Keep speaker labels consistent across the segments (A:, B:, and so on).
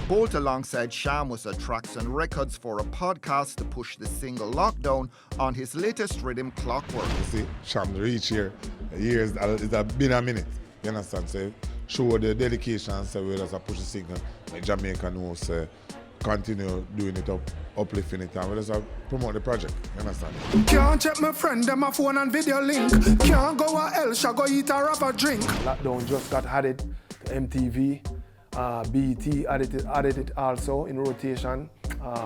A: Bolt alongside Cham was at Traxon Records for a podcast to push the single Lockdown on his latest rhythm Clockwork.
B: You see, Cham reach here, years, it's been a minute, you understand? So show the dedication, so we just push the signal, make Jamaica know, so continue doing it uplifting it, and we just promote the project, you understand?
C: Can't check my friend, them a phone and video link. Can't go a else, I go eat or have a drink.
D: Lockdown just got added to MTV. BET added it also in rotation.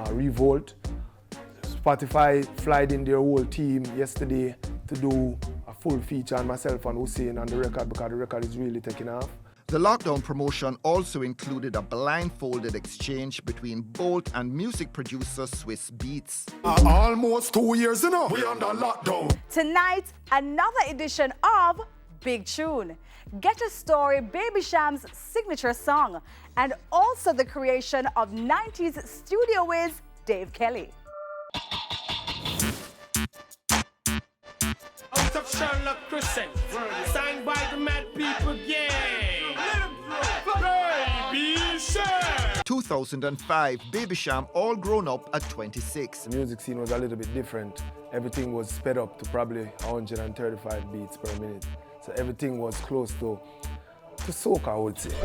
D: Revolt. Spotify flied in their whole team yesterday to do a full feature on myself and Hussein on the record because the record is really taking off.
A: The Lockdown promotion also included a blindfolded exchange between Bolt and music producer Swiss Beats.
C: Almost 2 years, you know, we under lockdown.
E: Tonight, another edition of Big Chune. Get a story, Baby Cham's signature song, and also the creation of 90s studio whiz Dave Kelly.
F: Out of Sherlock Crescent, signed by the Mad People Gang. Baby Cham.
A: 2005, Baby Cham all grown up at 26.
D: The music scene was a little bit different. Everything was sped up to probably 135 beats per minute. So everything was close to soca, I would say.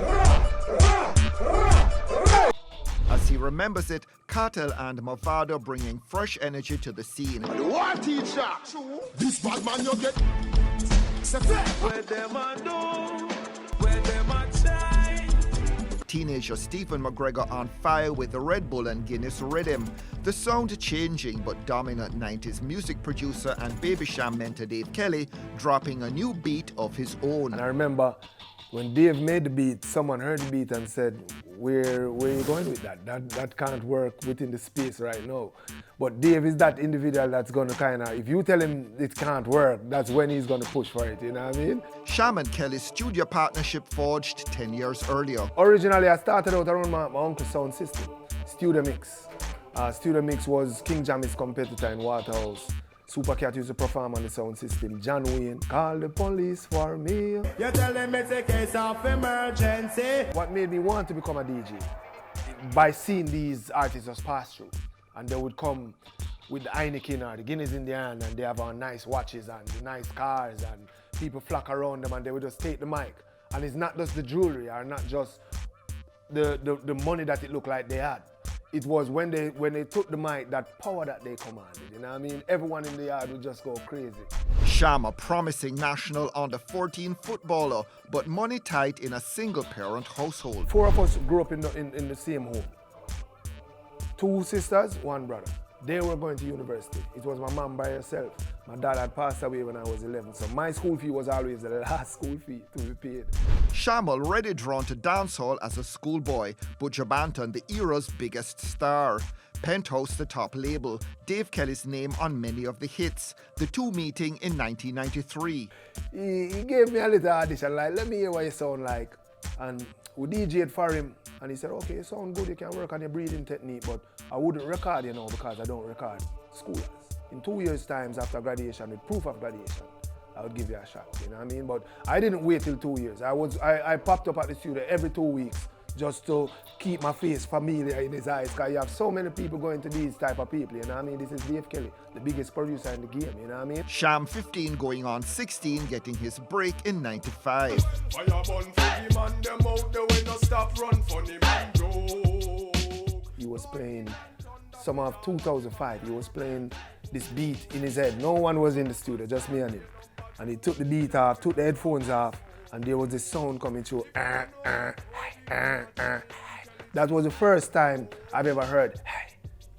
A: As he remembers it, Cartel and Movado bringing fresh energy to the scene.
C: What teacher? This bad man you get.
F: Where them a do, where them a try.
A: Teenager Stephen McGregor on fire with the Red Bull and Guinness rhythm. The sound changing but dominant 90s music producer and Baby Cham mentor Dave Kelly dropping a new beat of his own.
D: And I remember when Dave made the beat, someone heard the beat and said, where are you going with that? That can't work within the space right now. But Dave is that individual that's going to kind of, if you tell him it can't work, that's when he's going to push for it, you know what I mean?
A: Cham and Kelly's studio partnership forged 10 years earlier.
D: Originally, I started out around my uncle's sound system, Studio Mix. Studio Mix was King Jammy's competitor in Waterhouse. Supercat used to perform on the sound system. John Wayne, call the police for me.
F: You tell them it's a case of emergency.
D: What made me want to become a DJ? By seeing these artists just pass through. And they would come with the Heineken or the Guinness in their hand and they have on nice watches and nice cars and people flock around them and they would just take the mic. And it's not just the jewelry or not just the money that it looked like they had. It was when they took the mic, that power that they commanded, you know what I mean? Everyone in the yard would just go crazy.
A: Cham, a promising national under-14 footballer, but money tight in a single-parent household.
D: 4 of us grew up in the same home. 2 sisters, 1 brother. They were going to university. It was my mom by herself. My dad had passed away when I was 11, so my school fee was always the last school fee to be paid.
A: Cham already drawn to dancehall as a schoolboy, but Jabanton, the era's biggest star. Penthouse, the top label, Dave Kelly's name on many of the hits. The two meeting in 1993.
D: He gave me a little audition, like, let me hear what you sound like. And we DJ'd for him, and he said, okay, you sound good, you can work on your breathing technique, but I wouldn't record, you know, because I don't record schoolers. In 2 years' time after graduation, with proof of graduation, I would give you a shot, you know what I mean? But I didn't wait till 2 years. I popped up at the studio every 2 weeks just to keep my face familiar in his eyes, because you have so many people going to these type of people, you know what I mean? This is Dave Kelly, the biggest producer in the game, you know what I mean?
A: Cham 15 going on 16, getting his break in 95.
F: Fire burn for the man, them out there when no stop run funny man joke.
D: He was playing, summer of 2005, he was playing this beat in his head. No one was in the studio, just me and him. And he took the beat off, took the headphones off, and there was this sound coming through. That was the first time I've ever heard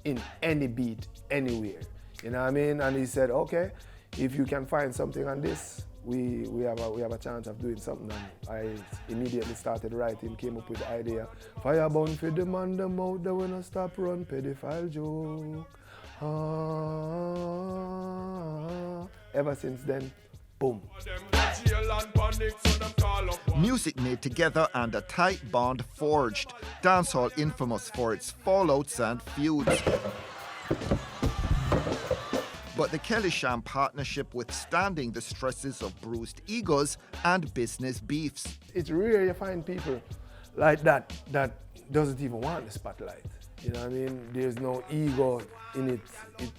D: in any beat, anywhere. You know what I mean? And he said, okay, if you can find something on this, we have a chance of doing something. And I immediately started writing, came up with the idea. Fire burn for the man, them out there when I stop run, pedophile joke. Ever since then, boom.
A: Music made together and a tight bond forged. Dancehall infamous for its fallouts and feuds. But the Kelly-Cham partnership withstanding the stresses of bruised egos and business beefs.
D: It's rare you find people like that doesn't even want the spotlight. You know what I mean? There's no ego in it.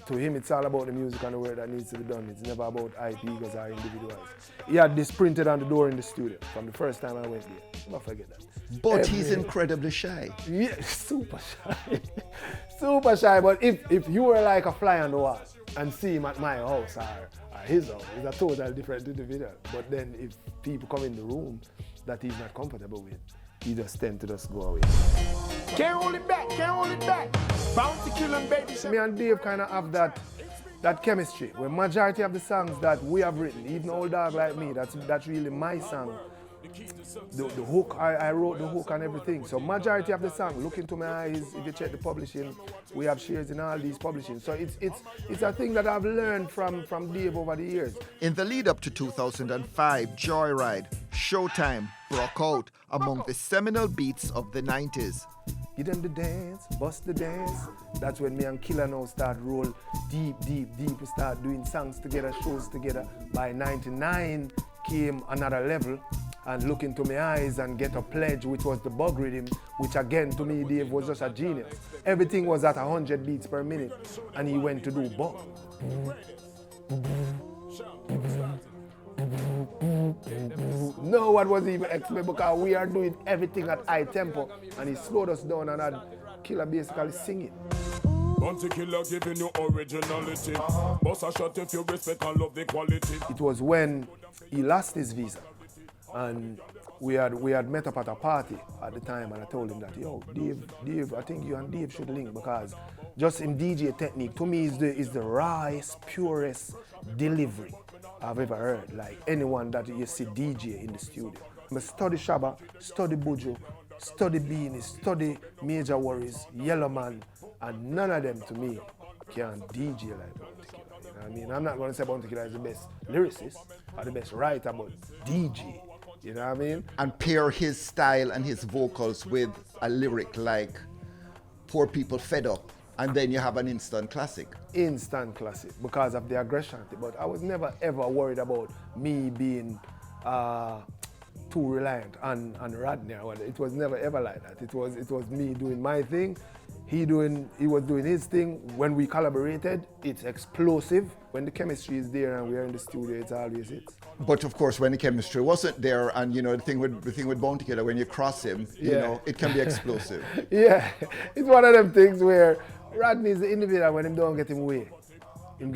D: To him, it's all about the music and the work that needs to be done. It's never about hype egos or individuals. He had this printed on the door in the studio from the first time I went there. Never forget that.
A: But he's incredibly shy.
D: Yeah, super shy. Super shy, but if you were like a fly on the wall and see him at my house or his house, it's a totally different individual. But then if people come in the room that he's not comfortable with, he just tend to just go away.
C: Can't hold it back, can't hold it back. Bounty killing baby.
D: Me and Dave kind of have that chemistry where majority of the songs that we have written, even Old Dog Like Me, that's really my song. The hook, I wrote the hook and everything. So majority of the song, look into my eyes, if you check the publishing, we have shares in all these publishing. So it's a thing that I've learned from Dave over the years.
A: In the lead up to 2005, Joyride, Showtime broke out among the seminal beats of the 90s.
D: Give them the dance, bust the dance. That's when me and Killer now start roll deep. We start doing songs together, shows together. By 99 came another level. And Look Into My Eyes and Get a Pledge, which was the bug rhythm, which again to me Dave was just a genius. Everything was at 100 beats per minute and he went to do bug. No one was even expecting because we are doing everything at high tempo and he slowed us down and had Killer basically singing.
F: Bounty killer giving you originality. Boss a shot if you respect and love the quality.
D: It was when he lost his visa. And we had met up at a party at the time and I told him that, yo, Dave, I think you and Dave should link because just in DJ technique, to me is the rawest, purest delivery I've ever heard. Like anyone that you see DJ in the studio. I study Shabba, study Buju, study Beanie, study Major Worries, Yellow Man, and none of them to me can DJ like Bounty Killer. You know what I mean? I'm not going to say Bounty Killer is the best lyricist or the best writer, but DJ. You know what I mean?
A: And pair his style and his vocals with a lyric like Poor People Fed Up, and then you have an instant classic.
D: Instant classic because of the aggression. But I was never ever worried about me being too reliant on Rodney. It was never ever like that. It was me doing my thing. He was doing his thing. When we collaborated, it's explosive. When the chemistry is there and we're in the studio, it's always it.
A: But of course, when the chemistry wasn't there, and you know the thing with Bounty Killer, when you cross him, you know it can be explosive.
D: Yeah, it's one of them things where Rodney is the individual. When him don't get him way, him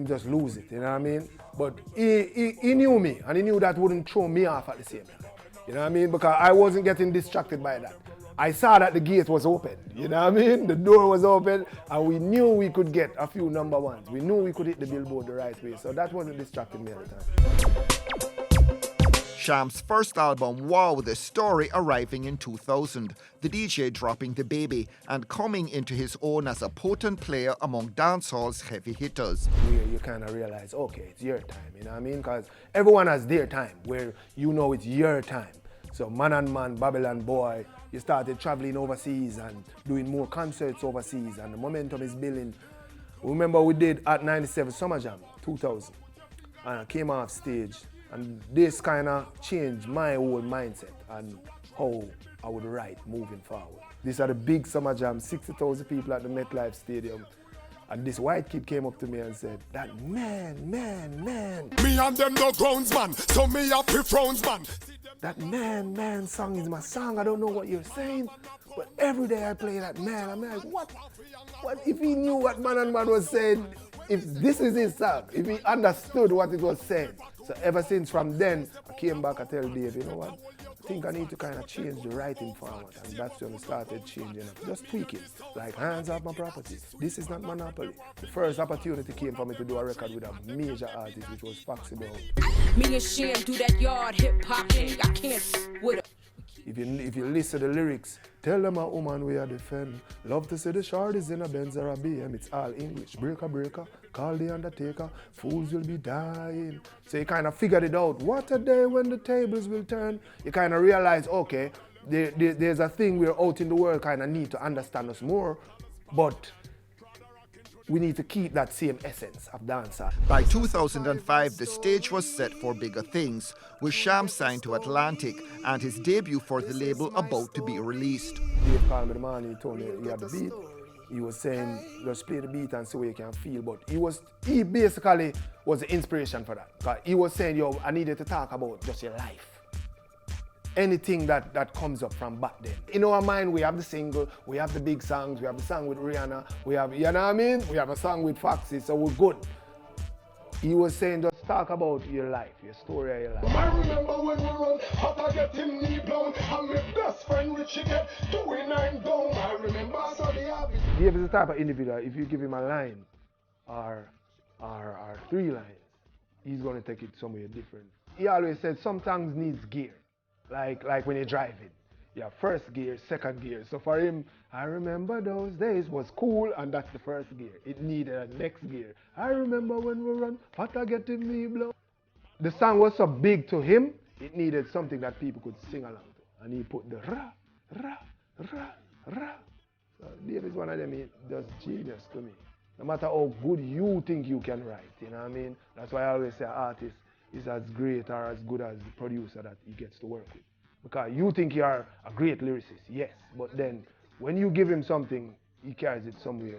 D: just lose it. You know what I mean? But he knew me, and he knew that wouldn't throw me off at the same time. You know what I mean? Because I wasn't getting distracted by that. I saw that the gate was open, you know what I mean? The door was open and we knew we could get a few number ones. We knew we could hit the billboard the right way, so that wasn't distracting me at the time.
A: Cham's first album, Wow, the Story, arriving in 2000, the DJ dropping the baby and coming into his own as a potent player among dancehall's heavy hitters.
D: You kind of realize, okay, it's your time, you know what I mean? Because everyone has their time where you know it's your time. So Man and Man, Babylon Boy, you started traveling overseas and doing more concerts overseas and the momentum is building. Remember we did at 97 Summer Jam, 2000, and I came off stage and this kind of changed my whole mindset and how I would write moving forward. These are the big Summer Jam, 60,000 people at the MetLife Stadium. And this white kid came up to me and said, that man.
C: Me and them no grounds, man, so me a pre-frowns, man.
D: That man song is my song. I don't know what you're saying, but every day I play that man. I'm like, what? What if he knew what Man and Man was saying? If this is his song, if he understood what it was saying. So ever since from then, I came back and tell Dave, you know what? I think I need to kind of change the writing format, and that's when we started changing it. Just tweak it, like hands off my property. This is not monopoly. The first opportunity came for me to do a record with a major artist, which was Foxy Brown.
G: Me and Cham do that yard hip hop thing. I can't with it.
D: If you listen to the lyrics, tell them a woman we are defend. Love to see the shorties in a Benz or a BM. It's all English. Breaker, call the undertaker. Fools will be dying. So you kind of figured it out. What a day when the tables will turn. You kind of realize, okay, there's a thing we're out in the world kind of need to understand us more. But We need to keep that same essence of dancehall.
A: By 2005, the stage was set for bigger things, with Cham signed to Atlantic and his debut for the label about to be released.
D: Dave called me the morning, he told me he had the beat. He was saying, just play the beat and see what you can feel. But he basically was the inspiration for that. 'Cause he was saying, yo, I needed to talk about just your life. Anything that comes up from back then. In our mind, we have the single, we have the big songs, we have the song with Rihanna, we have, you know what I mean? We have a song with Foxy, so we're good. He was saying, just talk about your life, your story of your life.
C: I remember when we run, hot I get him knee blown, and my best friend Richie get 2-9 down. I remember I saw the habit.
D: Dave is the type of individual, if you give him a line or 3 lines, he's gonna take it somewhere different. He always said some songs needs gear, like when you're driving. Yeah, first gear, second gear. So for him, I remember those days was cool, and that's the first gear. It needed a next gear. I remember when we run, hot I get in me blow. The song was so big to him, it needed something that people could sing along to. And he put the ra, ra, ra, ra. So Dave is one of them, he does genius to me. No matter how good you think you can write, you know what I mean? That's why I always say an artist is as great or as good as the producer that he gets to work with. Because you think you are a great lyricist, yes, but then when you give him something, he carries it somewhere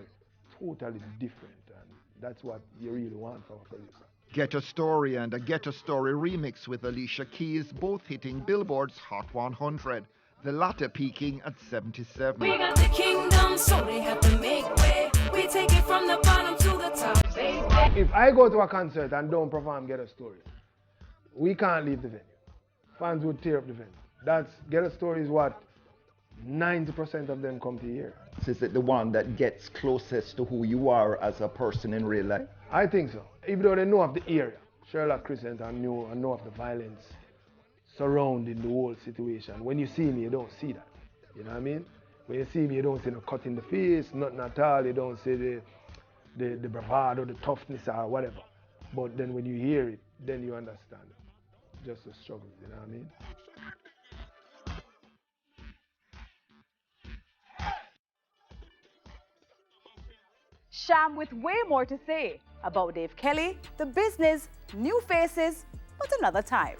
D: totally different, and that's what you really want from a producer.
A: Ghetto Story and a Ghetto Story remix with Alicia Keys, both hitting Billboard's Hot 100, the latter peaking at 77.
G: We got the kingdom, so they have to make way. We take it from the bottom to the top, baby.
D: If I go to a concert and don't perform Ghetto Story, we can't leave the venue. Fans would tear up the venue. That's Ghetto Story is what 90% of them come to hear.
H: Is it the one that gets closest to who you are as a person in real life?
D: I think so. Even though they know of the area, Sherlock Crescent and know of the violence surrounding the whole situation. When you see me, you don't see that. You know what I mean? When you see me, you don't see no cut in the face, nothing at all. You don't see the bravado, the toughness or whatever. But then when you hear it, then you understand just the struggle, you know what I mean?
E: Cham with way more to say about Dave Kelly, the business, new faces, but another time.